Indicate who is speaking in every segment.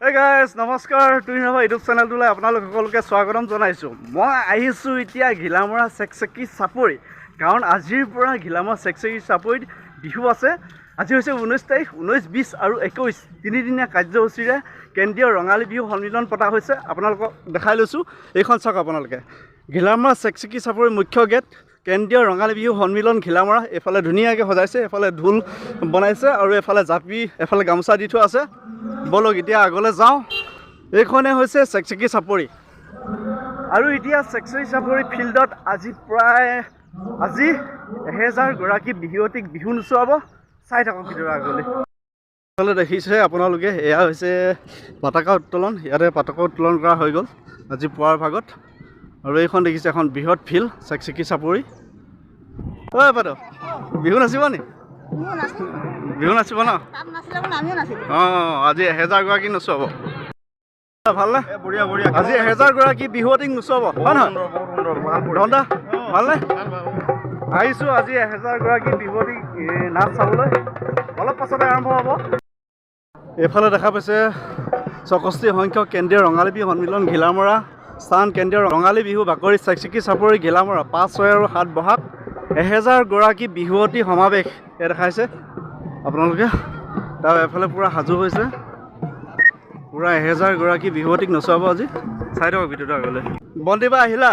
Speaker 1: Hey guys, নমস্কাৰ twin হাবা YouTube চেনেলটোলৈ আপোনালোক সকলোকে স্বাগতম জনাইছোঁ। মই আহিছোঁ এতিয়া ঘিলামৰা চেকচেকি চাপৰি, কাৰণ আজিৰ পৰা ঘিলামৰা চেকচেকি চাপৰিত বিহু আছে। আজি হৈছে 19 তাৰিখ, 19, 20 আৰু 21 তিনিদিনীয়া কাৰ্যসূচীৰে কেন্দ্ৰীয় ৰঙালী বিহু সন্মিলন পতা হৈছে। আপোনালোকক দেখাই লৈছোঁ, এইখন চাওক আপোনালোকে। ঘিলামৰা চেকচেকি চাপৰি মুখ্য গেট, কেন্দ্ৰীয় ৰঙালী বিহু সন্মিলন ঘিলামৰা। এইফালে ধুনীয়াকৈ সজাইছে, এফালে ঢোল বনাইছে আৰু এফালে জাপি, এফালে গামোচা দি থোৱা আছে। বলক এতিয়া আগলৈ যাওঁ। এইখনে হৈছে চেকচেকি চাপৰি, আৰু এতিয়া চেকচেকি চাপৰি ফিল্ডত আজি 1000 গৰাকী বিহুৱতীক বিহু নচুৱাব। চাই থাকক ভিডিঅ'ৰ আগলৈ। এইফালে দেখিছে আপোনালোকে, এয়া হৈছে পতাকা উত্তোলন। ইয়াতে পতাকা উত্তোলন কৰা হৈ গ'ল আজি পুৱাৰ ভাগত। আৰু এইখন দেখিছে এখন বৃহৎ ফিল্ড চেকচেকি চাপৰি। ঐ বাইদেউ, বিহু নাচিব নি? বিহু নাচিব ন? অঁ, আজি 1000 গৰাকী নচুৱাব। ভালনে? আজি 1000 গৰাকী বিহুৱতীক নচুৱাব, হয় নহয়? ধন্দা ভালনে? আহিছোঁ আজি 1000 গৰাকী বিহুৱতীক নাচ চাবলৈ। অলপ পাছতে আৰম্ভ হ'ব। এইফালে দেখা পাইছে 64 সংখ্যক কেন্দ্ৰীয় ৰঙালী বিহু সন্মিলন ঘিলামৰা স্থান কেন্দ্ৰীয় ৰঙালী বিহু বাকৰি চেকচেকি চাপৰি ঘিলামৰা 5, 6 আৰু 7 বহাগ 1000 গৰাকী বিহুৱতী সমাৱেশ ইয়াত দেখাইছে আপোনালোকে। তাৰ এফালে পূৰা সাজু হৈছে, পূৰা 1000 গৰাকী বিহুৱতীক নচুৱাব আজি। চাই থাকক ভিডিঅ'টো আগলৈ। বন্তিবা আহিলা?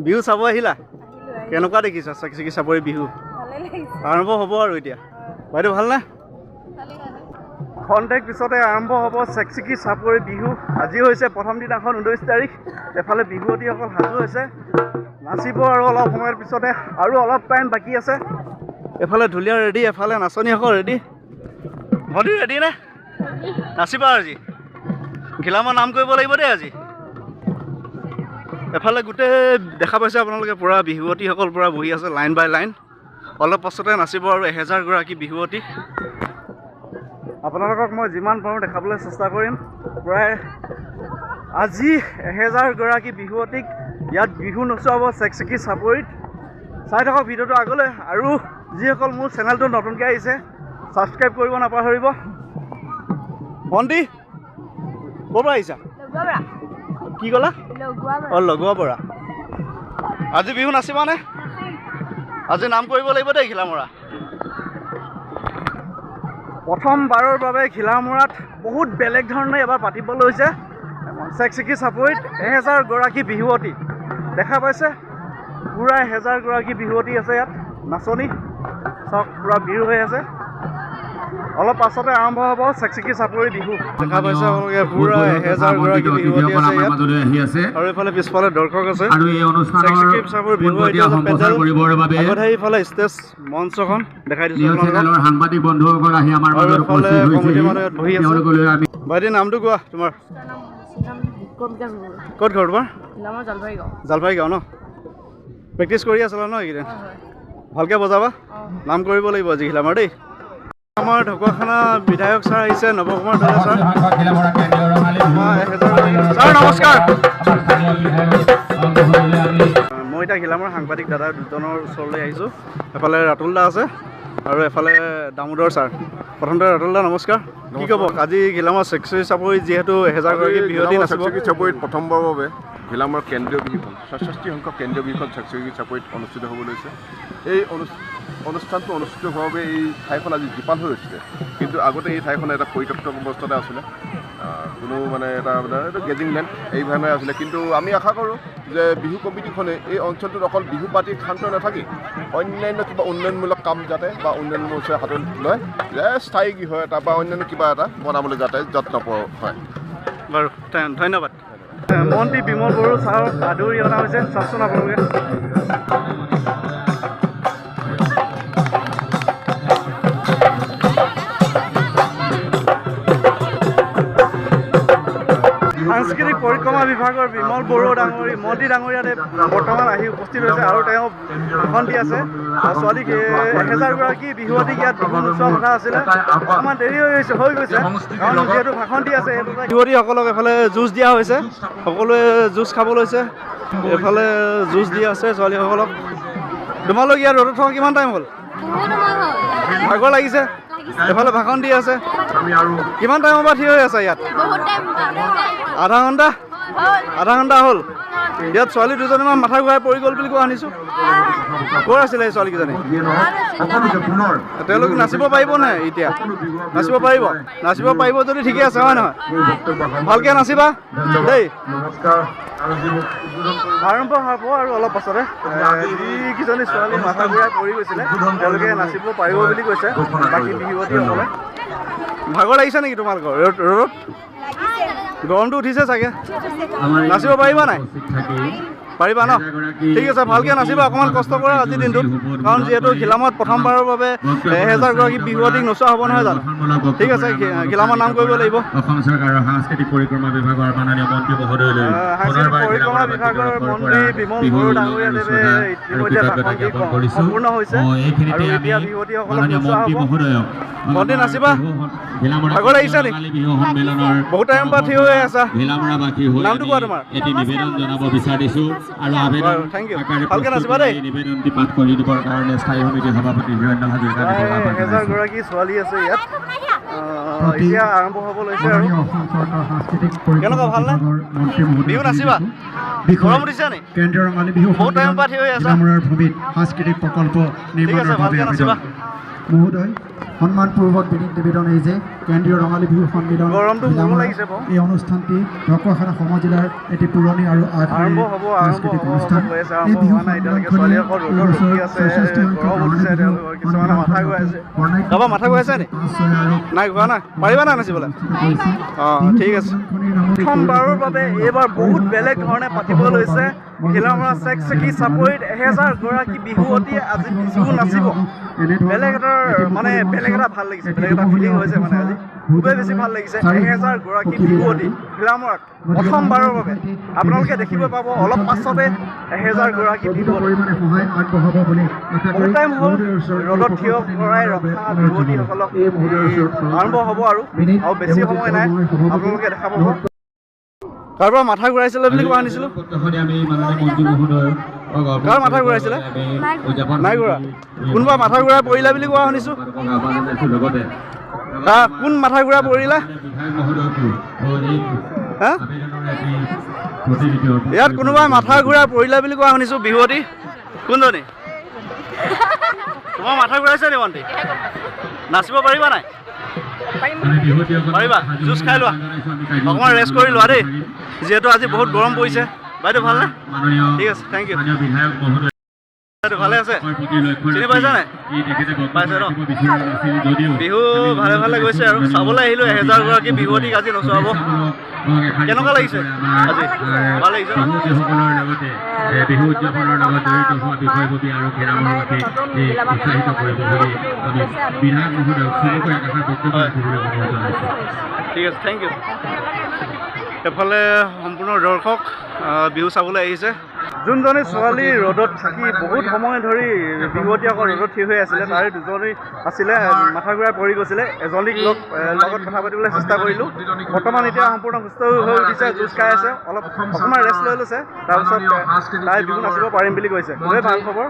Speaker 1: বিহু চাব আহিলা? কেনেকুৱা দেখিছা চেকচেকি চাপৰি বিহু? আৰম্ভ হ'ব আৰু এতিয়া। বাইদেউ ভালনে? খন্তেক পিছতে আৰম্ভ হ'ব চেকচেকি চাপৰি বিহু। আজি হৈছে প্ৰথম দিনাখন 19 তাৰিখ। এফালে বিহুৱতীসকল সাজু হৈছে, নাচিব আৰু অলপ সময়ৰ পিছতে, আৰু অলপ টাইম বাকী আছে। এফালে ঢুলীয়া ৰেডি, এফালে নাচনীসকল ৰেডি। ভণ্টি ৰেডি নে? নাচিবা আজি? ঘিলামৰা নাম কৰিব লাগিব দেই আজি। এফালে গোটেই দেখা পাইছে আপোনালোকে, পূৰা বিহুৱতীসকল পূৰা বহি আছে লাইন বাই লাইন। অলপ পাছতে নাচিব আৰু 1000 গৰাকী বিহুৱতী। আপোনালোকক মই যিমান পাৰোঁ দেখাবলৈ চেষ্টা কৰিম। প্ৰায় আজি 1000 গৰাকী বিহুৱতীক ইয়াত বিহু নচুৱাব চেকচেকি চাপৰিত। চাই থাকক ভিডিঅ'টো আগলৈ, আৰু যিসকল মোৰ চেনেলটো নতুনকৈ আহিছে ছাবস্ক্ৰাইব কৰিব নাপাহৰিব। ভণ্টি ক'ৰ পৰা আহিছা? কি ক'লা? অঁ, লগোৱা পৰা। আজি বিহু নাচিবানে? আজি নাম কৰিব লাগিব দেই ঘিলামৰা। প্ৰথমবাৰৰ বাবে ঘিলামৰাত বহুত বেলেগ ধৰণে এবাৰ পাতিব লৈছে চেকচেকি চাপৰিত 1000 গৰাকী বিহুৱতী। দেখা পাইছে পূৰা 1000 গৰাকী বিহুৱতী আছে ইয়াত। নাচনী চব পূৰা বিহু হৈ আছে। অলপ পাছতে আৰম্ভ হ'ব চেকচেকি চাপৰি বিহু। দেখা পাইছে আপোনালোকে পূৰা 1000 গৰাকী বিহুৱতী আছে ইয়াত, আৰু এইফালে পিছফালে দৰ্শক আছে। চেকচেকি চাপৰি বিহু আগতে এইফালে ষ্টেজ মঞ্চখন দেখাই দিছোঁ।
Speaker 2: সাংবাদিক বন্ধুসকল আহি আমাৰ মাজত উপস্থিত হৈছে।
Speaker 1: বহি আছে। বাইদেউ নামটো কোৱা তোমাৰ? ক'ত ঘৰ তোমাৰ? জালভাৰী গাঁও ন? প্ৰেক্টিচ কৰি আছিলা ন এইকেইদিন? ভালকৈ বজাবা, নাম কৰিব লাগিব আজি ঘিলামৰা দেই। আমাৰ ঢকুৱাখানা বিধায়ক ছাৰ আহিছে, নৱকুমাৰ দলে ছাৰ। ছাৰ নমস্কাৰ। মই এতিয়া ঘিলামৰা সাংবাদিক দাদা দুজনৰ ওচৰলৈ আহিছোঁ। এফালে ৰাতুল দা আছে আৰু এফালে দামোদৰ ছাৰ। প্ৰথমতে ৰাতুল দা নমস্কাৰ। কি ক'ব আজি ঘিলামৰা চেকচেকি চাপৰিত যিহেতু 1000 গৰাকী বিহুৱতী নাচিব?
Speaker 3: চেকচেকি চাপৰিত প্ৰথমবাৰৰ বাবে ঘিলামৰাৰ কেন্দ্ৰীয় বিহুখন 66 সংখ্যক কেন্দ্ৰীয় বিহুখন চেকচেকি চাপৰিত অনুষ্ঠিত হ'ব লৈছে। এই অনুষ্ঠানটো অনুষ্ঠিত হোৱাৰ বাবে এই ঠাইখন আজি জীপাল হৈ উঠিছে, কিন্তু আগতে এই ঠাইখন এটা পৰিত্যক্ত অৱস্থাতে আছিলে। কোনো এটা গেজিং লেণ্ড এইভাৱে আছিলে। কিন্তু আমি আশা কৰোঁ যে বিহু কমিটিখনে এই অঞ্চলটোত অকল বিহু পাতি ক্ষান্ত নাথাকি অন্যান্য কিবা উন্নয়নমূলক কাম যাতে বা উন্নয়ন মঞ্চই হাতত লয়, যে স্থায়ী গৃহ এটা বা অন্যান্য কিবা এটা বনাবলৈ যাতে যত্ন হয়।
Speaker 1: বাৰু ধন্যবাদ। মন্ত্ৰী বিমল বড়ো ছাৰক আদৰি অনা হৈছে। চাওকচোন আপোনালোকে। সাংস্কৃতিক পৰিক্ৰমা বিভাগৰ বিমল বড়ো ডাঙৰী মন্ত্ৰী ডাঙৰীয়া বৰ্তমান আহি উপস্থিত হৈছে, আৰু তেওঁ ভাষণ দি আছে। ছোৱালীক 1000 গৰাকী বিহুৱতীক ইয়াত বিহু নচোৱা কথা আছিলে, অকণমান দেৰি হৈ গৈছে, কাৰণ যিহেতু ভাষণ দি আছে। বিহুৱতীসকলক এফালে যুঁজ দিয়া হৈছে, সকলোৱে যুঁজ খাব লৈছে। এফালে যুঁজ দি আছে ছোৱালীসকলক। তোমালোক ইয়াত ৰ'দত থকা কিমান টাইম হ'ল? ভাগৰ লাগিছে? এফালে ভাষণ দি আছে
Speaker 3: আমি আৰু
Speaker 1: কিমান টাইমৰ পৰা থিয় হৈ আছে ইয়াত
Speaker 4: বহুত টাইম
Speaker 1: আধা ঘণ্টা
Speaker 4: হ'ল
Speaker 1: আধা ঘণ্টা হ'ল ইয়াত ছোৱালী দুজনীমান মাথা ঘূৰাই পৰি গ'ল বুলি কোৱা শুনিছোঁ ক'ৰ আছিলে এই ছোৱালীকেইজনী তেওঁলোক নাচিব পাৰিবনে এতিয়া নাচিব পাৰিব যদি ঠিকে আছে হয় নহয় ভালকৈ নাচিবা দেই আৰম্ভ হ'ব আৰু অলপ পাছতে যিকেইজনী ছোৱালী মাথা ঘূৰাই পৰি গৈছিলে তেওঁলোকে নাচিব পাৰিব বুলি কৈছে বাকী বিহুৱতীসকলে ভাগৰ লাগিছে নেকি তোমালোকৰ ৰ'দত গৰমটো উঠিছে চাগে নাচিব পাৰিবা নাই পাৰিবা ন ঠিক আছে ভালকৈ নাচিবা অকণমান কষ্ট কৰা আজিৰ দিনটোত কাৰণ যিহেতু ঘিলামত প্ৰথমবাৰৰ বাবে 1000গৰাকী বিহুৱতীক নচোৱা হ'ব নহয় জানো ঠিক আছে ঘিলামত নাম কৰিব লাগিব
Speaker 2: অসম চৰকাৰৰ সাংস্কৃতিক পৰিক্ৰমা বিভাগৰ মাননীয় মন্ত্ৰী মহোদয়লৈ
Speaker 1: সাংস্কৃতিক পৰিক্ৰমা বিভাগৰ মন্ত্ৰী বিমল বড়ো ডাঙৰীয়াদেৱে ইতিমধ্যে ভাষণ দি সম্পূৰ্ণ হৈছে আৰু এতিয়া বিহুৱতীসকলক নচোৱা হ'ব মন্ত্ৰী নাচিবা ভাগৰ লাগিছে নেকি বহুত টাইমৰ পৰা থিয় হৈ আছা নামটো কোৱা তোমাৰ
Speaker 2: এটি নিবেদন জনাব বিচাৰিছো আৰু আবেদন
Speaker 1: থেংক ইউ ভালকৈ নাচিবা দেই
Speaker 2: নিবেদনটি পাঠ কৰি দিবৰ কাৰণে স্থায়ী সমিতিৰ সভাপতি বীৰেন্দ্ৰ হাজৰিকা
Speaker 1: 1000গৰাকী ছোৱালী আছে ইয়াত এতিয়া আৰম্ভ হ'ব লৈছে আৰু কেনেকুৱা ভালনে বিহু নাচিবা গৰম উঠিছে নি
Speaker 5: কেন্দ্ৰীয় ৰঙালী বিহু
Speaker 1: বহুত টাইমৰ পৰা থিয় হৈ আছা
Speaker 5: ভূমিত সাংস্কৃতিক প্ৰকল্প
Speaker 1: ঠিক আছে
Speaker 5: নিৰ্মাণৰ বাবে
Speaker 1: ভালকৈ নাচিবা
Speaker 5: মহোদয় সন্মানপূৰ্বক বিনীত নিবেদন এই যে কেন্দ্ৰীয় ৰঙালী বিহু সন্মিলন
Speaker 1: গৰমটো বহুত লাগিছে বাৰু
Speaker 5: এই অনুষ্ঠানটি ঢকুৱাখানা সমজিলাৰ এটি পুৰণি আৰু
Speaker 1: আৰম্ভ হ'ব হৈ আছে আৰম্ভ হোৱা নাই এতিয়ালৈকে ছোৱালীসকল ৰ'দত ৰখি আছে গৰম উঠিছে তেওঁলোকৰ কিছুমানে মাথা ঘূৰাইছে কাৰোবাৰ মাথা ঘূৰাইছে নি নাই ঘূৰা নাই পাৰিবা নাই নাচিবলৈ অঁ ঠিক আছে প্ৰথমবাৰৰ বাবে এইবাৰ বহুত বেলেগ ধৰণে পাতিব লৈছে ঘিলামৰা চেকচেকি চাপৰিত 1000গৰাকী বিহুৱতীয়ে আজি বিহু নাচিব বেলেগ এটা মানে বেলেগ এটা ভাল লাগিছে বেলেগ এটা ফিলিং হৈছে মানে আজি খুবেই বেছি ভাল লাগিছে 1000গৰাকী বিহুৱতী ঘিলামৰাত প্ৰথমবাৰৰ বাবে আপোনালোকে দেখিব পাব অলপ পাছতে 1000গৰাকী বিহুৱতী বহুত টাইম হ'ল ৰ'দত থিয় কৰাই ৰখা বিহুৱতীসকলক আৰম্ভ হ'ব আৰু বেছি সময় নাই আপোনালোকে দেখা পাব কাৰোবাৰ মাথা ঘূৰাইছিলে বুলি কোৱা শুনিছিলোঁ কাৰ মাথা ঘূৰাইছিলে নাই ঘূৰা কোনোবা মাথা ঘূৰাই পৰিলা বুলি কোৱা শুনিছোঁ কোন মাথা ঘূৰাই পৰিলা হা ইয়াত কোনোবাই মাথা ঘূৰাই পৰিলা বুলি কোৱা শুনিছোঁ বিহুৱতী কোনজনী তোমাৰ মাথা ঘূৰাইছে নি ভণ্টি নাচিব পাৰিবা নাই পাৰিবা জুচ খাই লোৱা অকণমান ৰেষ্ট কৰি লোৱা দেই যিহেতু আজি বহুত গৰম পৰিছে বাইদেউ ভালনে ঠিক আছে থেংক ইউ ভালে আছে চিনি পাইছা নাই পাইছে ন বিহু ভালে ভালে গৈছে আৰু চাবলৈ আহিলোঁ 1000গৰাকী বিহুৱতীক আজি নচুৱাব কেনেকুৱা লাগিছে আজি ভাল লাগিছে
Speaker 2: বিহুসকলৰ লগতে বিহু উদযাপনৰ লগত জড়িত হোৱা বিষয়ববী আৰু ঘেৰামৰাবাসীক উৎসাহিত কৰিব বুলি আমি বিধায়ক মহোদয়ক চমুকৈ একাষাৰ বক্তব্য ৰাখিবলৈ অনুৰোধ জনাইছোঁ
Speaker 1: ঠিক আছে থেংক ইউ এফালে সম্পূৰ্ণ দৰ্শক বিহু চাবলৈ আহিছে যোনজনী ছোৱালী ৰ'দত থাকি বহুত সময় ধৰি বিহুৱতী আকৌ ৰ'দত থিয় হৈ আছিলে তাৰে দুজনী আছিলে মাথা ঘূৰাই পৰি গৈছিলে এজনীক লগত কথা পাতিবলৈ চেষ্টা কৰিলোঁ বৰ্তমান এতিয়া সম্পূৰ্ণ সুস্থ হৈ উঠিছে জুচ খাই আছে অকণমান ৰেষ্ট লৈ লৈছে তাৰপিছত তাই বিহু নাচিব পাৰিম বুলি কৈছে খুবেই ভাল খবৰ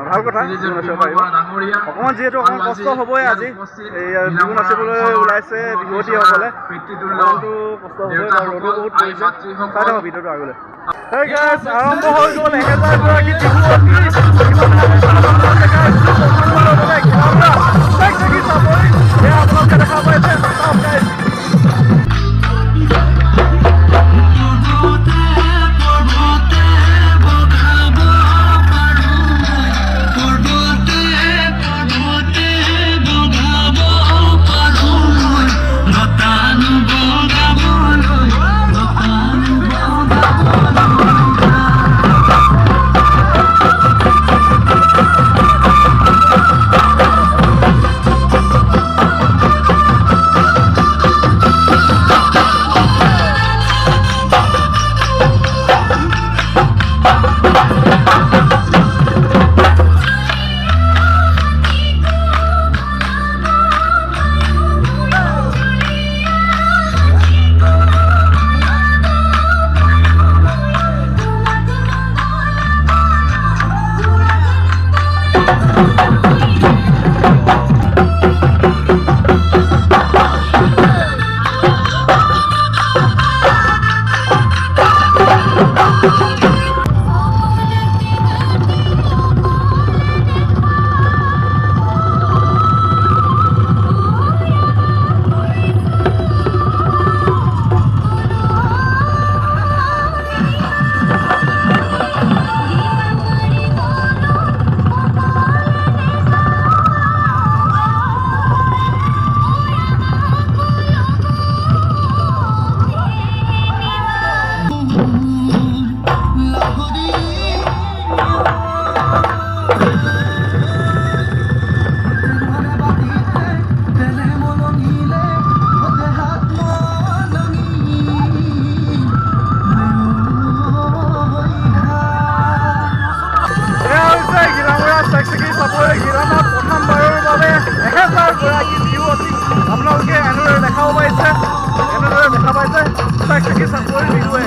Speaker 1: ভাল কথা বিহু নাচিব পাৰিব অকণমান যিহেতু অকণমান কষ্ট হ'বই আজি এই বিহু নাচিবলৈ ওলাইছে বিহুৱতীসকলে অকণমানটো কষ্ট হ'বই আৰু ৰ'দো বহুত পৰিছে চাই থাকক ভিডিঅ'টো আগলৈ আৰম্ভ হৈ গ'ল 1000গৰাকী আপোনালোকে দেখা পাইছে চাকি চাকৰি বিহুৱে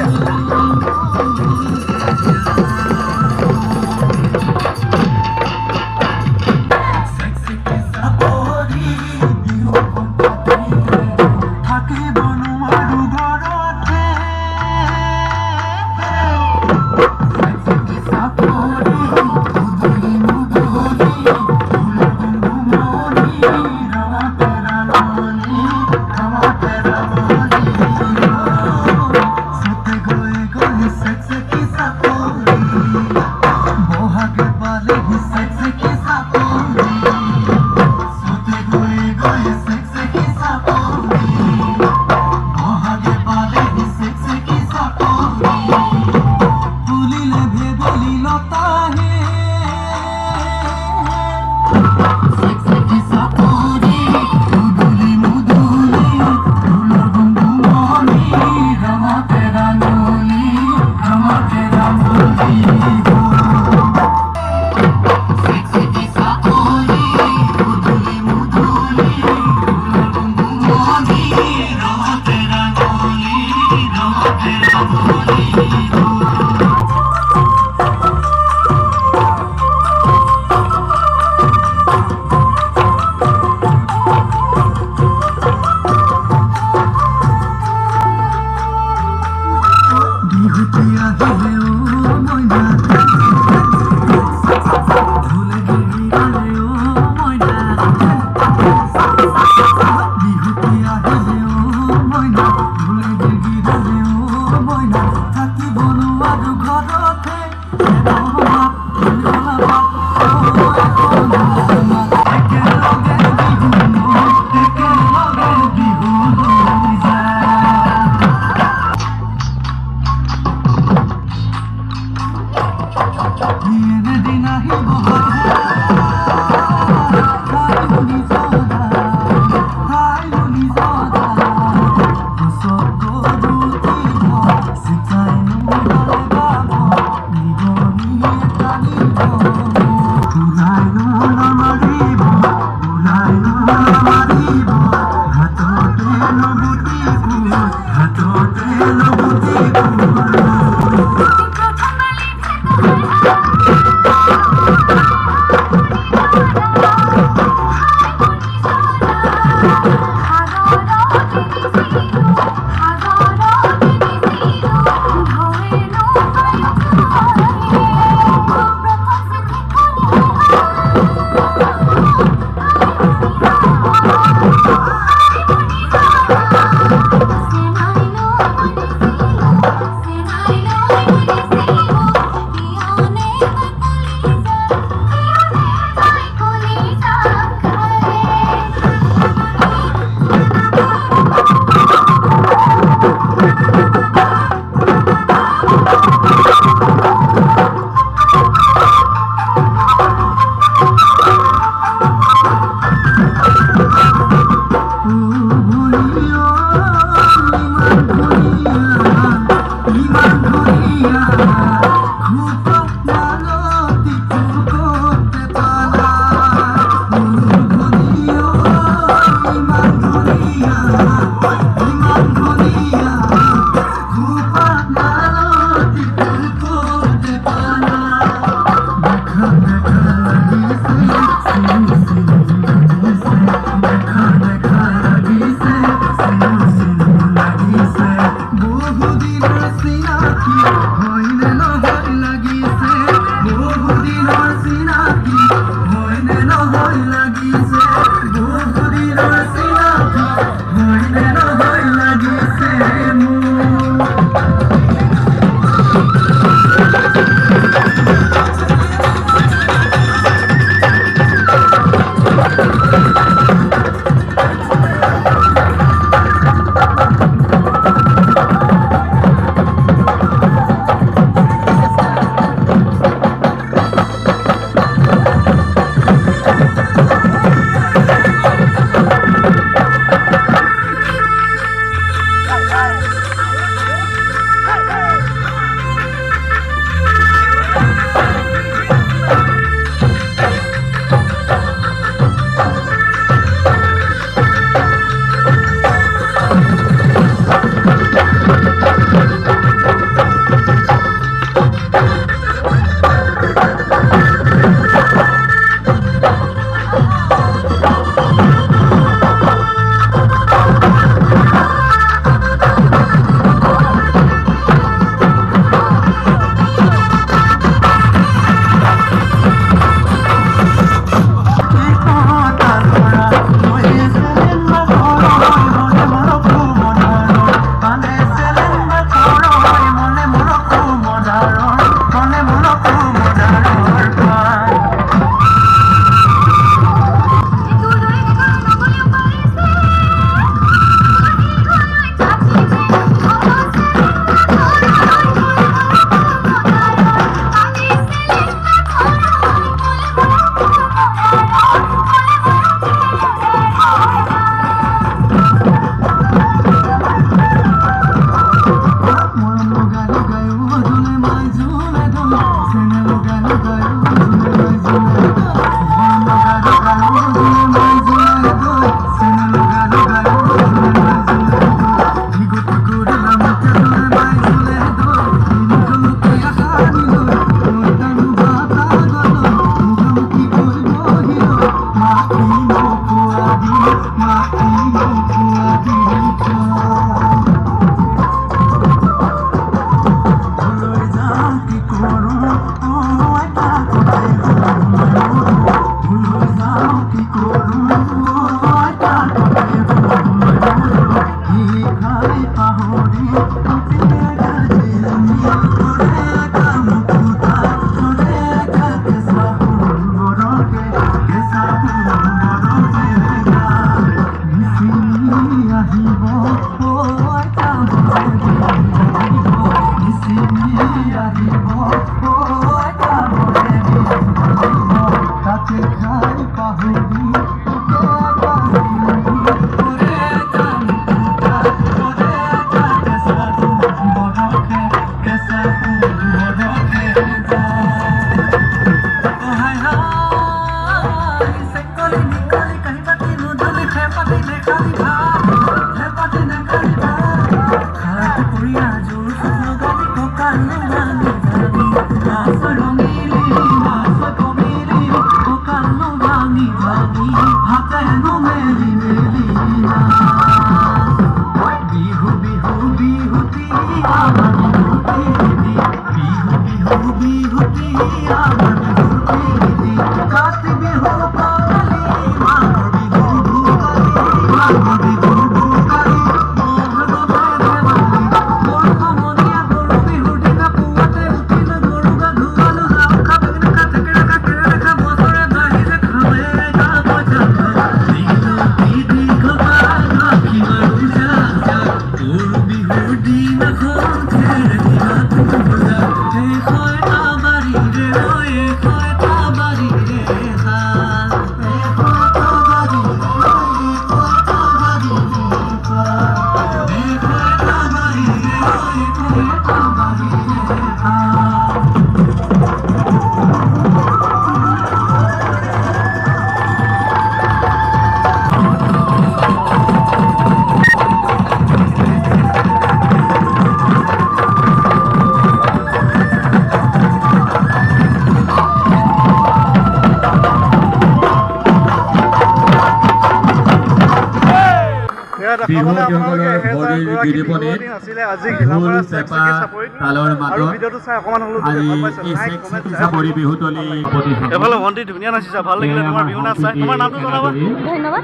Speaker 1: এফালে ভণ্টি ধুনীয়া নাচিছা, ভাল লাগিলে তোমাৰ বিহু নাচ চাই। তোমাৰ নামটো জনাবা।
Speaker 4: ধন্যবাদ।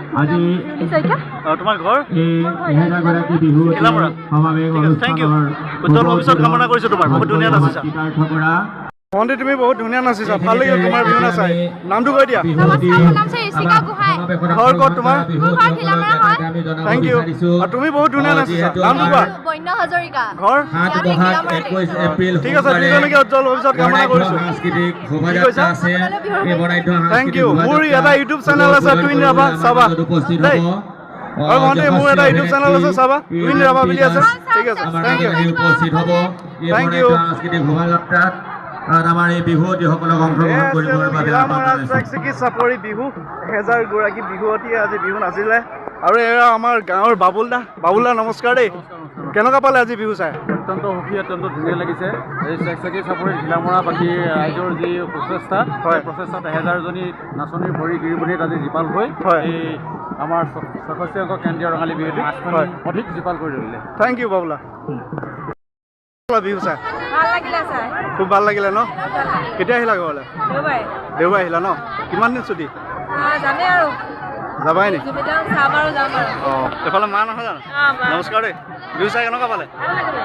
Speaker 1: তোমাৰ ঘৰ খিলামৰা। Thank U. উজ্জ্বল ভৱিষ্যত কামনা কৰিছোঁ তোমাৰ। বহুত ধুনীয়া নাচিছা ভণ্টি, তুমি বহুত ধুনীয়া নাচিছা, ভাল লাগিলে তোমাৰ বিহু নাচাই। নামটো কৈ দিয়া। ঘৰ ক'ত তোমাৰ? Thank you. আৰু তুমি বহুত ধুনীয়া নাচিছা, নামটো কোৱা। ঘৰ? ঠিক আছে, দুজনকে উজ্জ্বল ভৱিষ্যত কামনা কৰিছোঁ। Thank you. মোৰ এটা ইউটিউব চেনেল আছে, টুইন ৰাভা, চাবা দেই। আৰু ভণ্টি, মোৰ এটা ইউটিউব চেনেল আছে, চাবা, টুইন ৰাভা বুলি আছে। ঠিক আছে, থেংক ইউ। Thank U.
Speaker 2: আমাৰ এই বিহু যিসকলক অংশগ্ৰহণ কৰিবৰ বাবে
Speaker 1: চাপৰি বিহু 1000 গৰাকী বিহুৱতীয়ে আজি বিহু নাচিলে। আৰু এয়া আমাৰ গাঁৱৰ বাবুলদা। বাবুলদা নমস্কাৰ দেই। কেনেকুৱা পালে আজি বিহু চাই?
Speaker 6: অত্যন্ত সুখী, অত্যন্ত ধুনীয়া লাগিছে। এই চেকচেকী চাপৰি ঘিলামৰাবাসী ৰাইজৰ যি প্ৰচেষ্টা, হয়, প্ৰচেষ্টাত 1000জনী নাচনীৰ ভৰি গিৰিবনীত আজি জীপাল হৈ এই আমাৰ 66 অংক কেন্দ্ৰীয় ৰঙালী বিহুটি অধিক জীপাল কৰি তুলিলে।
Speaker 1: Thank U Babula. বিহু চাই খুব ভাল লাগিলে ন? কেতিয়া আহিলা ঘৰলৈ? দেওবাৰে আহিলা ন? কিমান দিন ছুটি? যাবাই নি? অঁ, এইফালে মা নহয় জানো? নমস্কাৰ দেই। বিহু চাই কেনেকুৱা পালে?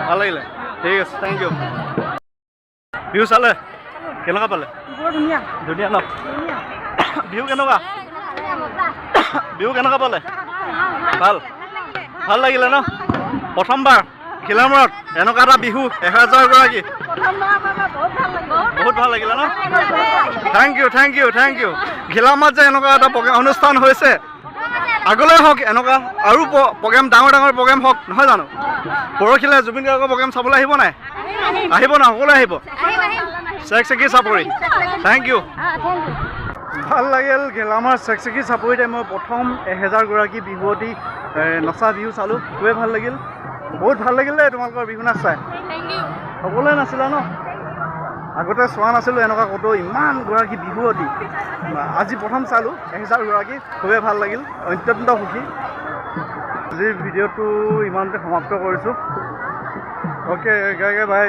Speaker 1: ভাল লাগিলে। ঠিক আছে, থেংক ইউ। বিহু চালে কেনেকুৱা পালে? ধুনীয়া ন? বিহু কেনেকুৱা? বিহু কেনেকুৱা পালে? ভাল লাগিলে ন? প্ৰথমবাৰ খিলামৰাত এনেকুৱা এটা বিহু 1000 গৰাকী, বহুত ভাল লাগিলে ন? Thank you, thank you, thank you. ঘিলামৰাত যে এনেকুৱা এটা অনুষ্ঠান হৈছে, আগলৈ হওক এনেকুৱা আৰু প্ৰগ্ৰেম, ডাঙৰ ডাঙৰ প্ৰগ্ৰেম হওক, নহয় জানো? পৰহিলৈ জুবিন গাৰ্গৰ প্ৰগ্ৰেম চাবলৈ আহিব নাই? আহিব না? সকলোৱে আহিব। চেকচেকী চাপৰি। Thank you. ভাল লাগিল ঘিলামৰাৰ চেকচেকী চাপৰিতে মই প্ৰথম 1000 গৰাকী বিহুৱতী নচা বিহু চালোঁ। খুবেই ভাল লাগিল, বহুত ভাল লাগিল দেই তোমালোকৰ বিহু নাচ চাই। সকলোৱে নাচিলা ন? আগতে চোৱা নাছিলোঁ এনেকুৱা ক'তো ইমান গৰাকী বিহুৱতী। আজি প্ৰথম চালোঁ 1000 গৰাকী, খুবেই ভাল লাগিল, অত্যন্ত সুখী। আজিৰ ভিডিঅ'টো ইমানতে সমাপ্ত কৰিছোঁ। অ'কে, বাই।